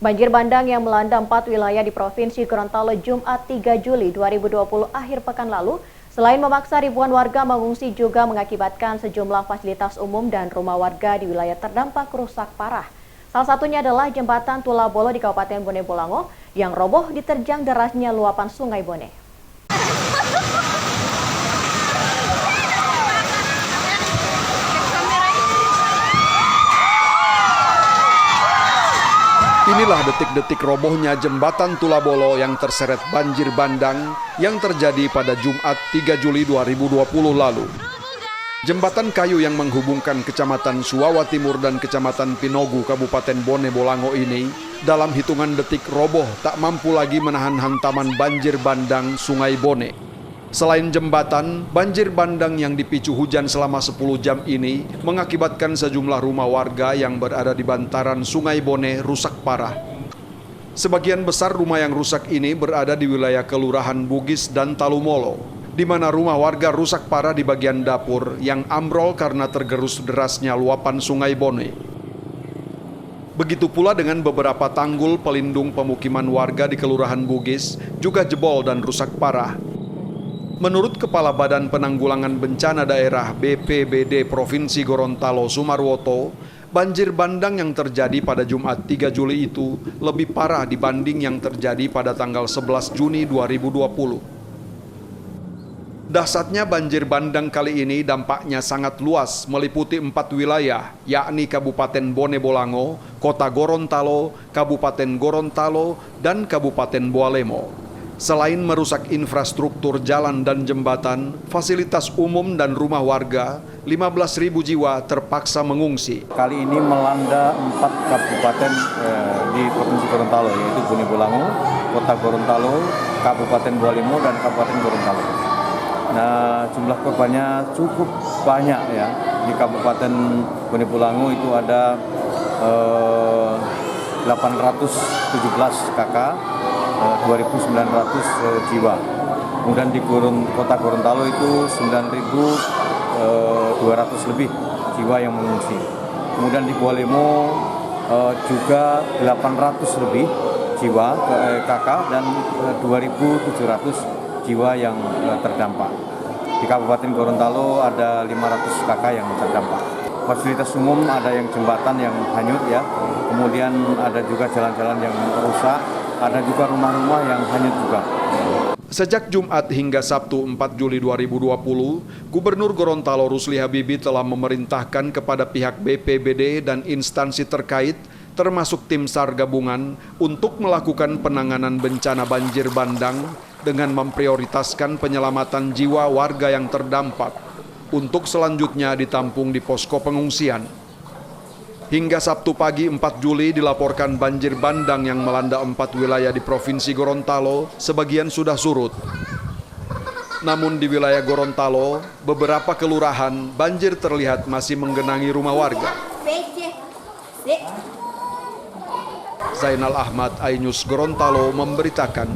Banjir bandang yang melanda 4 wilayah di Provinsi Gorontalo Jumat 3 Juli 2020 akhir pekan lalu, selain memaksa ribuan warga mengungsi juga mengakibatkan sejumlah fasilitas umum dan rumah warga di wilayah terdampak rusak parah. Salah satunya adalah jembatan Tulabolo di Kabupaten Bone Bolango yang roboh diterjang derasnya luapan Sungai Bone. Inilah detik-detik robohnya jembatan Tulabolo yang terseret banjir bandang yang terjadi pada Jumat 3 Juli 2020 lalu. Jembatan kayu yang menghubungkan Kecamatan Suwawa Timur dan Kecamatan Pinogu, Kabupaten Bone Bolango ini dalam hitungan detik roboh tak mampu lagi menahan hantaman banjir bandang Sungai Bone. Selain jembatan, banjir bandang yang dipicu hujan selama 10 jam ini mengakibatkan sejumlah rumah warga yang berada di bantaran Sungai Bone rusak parah. Sebagian besar rumah yang rusak ini berada di wilayah Kelurahan Bugis dan Talumolo, di mana rumah warga rusak parah di bagian dapur yang ambrol karena tergerus derasnya luapan Sungai Bone. Begitu pula dengan beberapa tanggul pelindung pemukiman warga di Kelurahan Bugis juga jebol dan rusak parah. Menurut Kepala Badan Penanggulangan Bencana Daerah BPBD Provinsi Gorontalo Sumarwoto, banjir bandang yang terjadi pada Jumat 3 Juli itu lebih parah dibanding yang terjadi pada tanggal 11 Juni 2020. Dahsyatnya banjir bandang kali ini dampaknya sangat luas meliputi 4 wilayah, yakni Kabupaten Bone Bolango, Kota Gorontalo, Kabupaten Gorontalo, dan Kabupaten Boalemo. Selain merusak infrastruktur jalan dan jembatan, fasilitas umum dan rumah warga, 15.000 jiwa terpaksa mengungsi. Kali ini melanda 4 kabupaten di Provinsi Gorontalo, yaitu Bone Bolango, Kota Gorontalo, Kabupaten Boalemo, dan Kabupaten Gorontalo. Nah, jumlah korbannya cukup banyak ya. Di Kabupaten Bone Bolango itu ada 817 kakak, 2.900 jiwa. Kemudian di Kota Gorontalo itu 9.200 lebih jiwa yang mengungsi. Kemudian di Boalemo juga 800 lebih jiwa kakak dan 2.700 jiwa yang terdampak. Di Kabupaten Gorontalo ada 500 kakak yang terdampak. Fasilitas umum ada yang jembatan yang hanyut ya, kemudian ada juga jalan-jalan yang rusak, ada juga rumah-rumah yang hanyut juga. Sejak Jumat hingga Sabtu 4 Juli 2020, Gubernur Gorontalo Rusli Habibie telah memerintahkan kepada pihak BPBD dan instansi terkait, termasuk tim SAR gabungan, untuk melakukan penanganan bencana banjir bandang dengan memprioritaskan penyelamatan jiwa warga yang terdampak, untuk selanjutnya ditampung di posko pengungsian. Hingga Sabtu pagi 4 Juli dilaporkan banjir bandang yang melanda 4 wilayah di Provinsi Gorontalo, sebagian sudah surut. Namun di wilayah Gorontalo, beberapa kelurahan banjir terlihat masih menggenangi rumah warga. Zainal Ahmad, iNews Gorontalo memberitakan.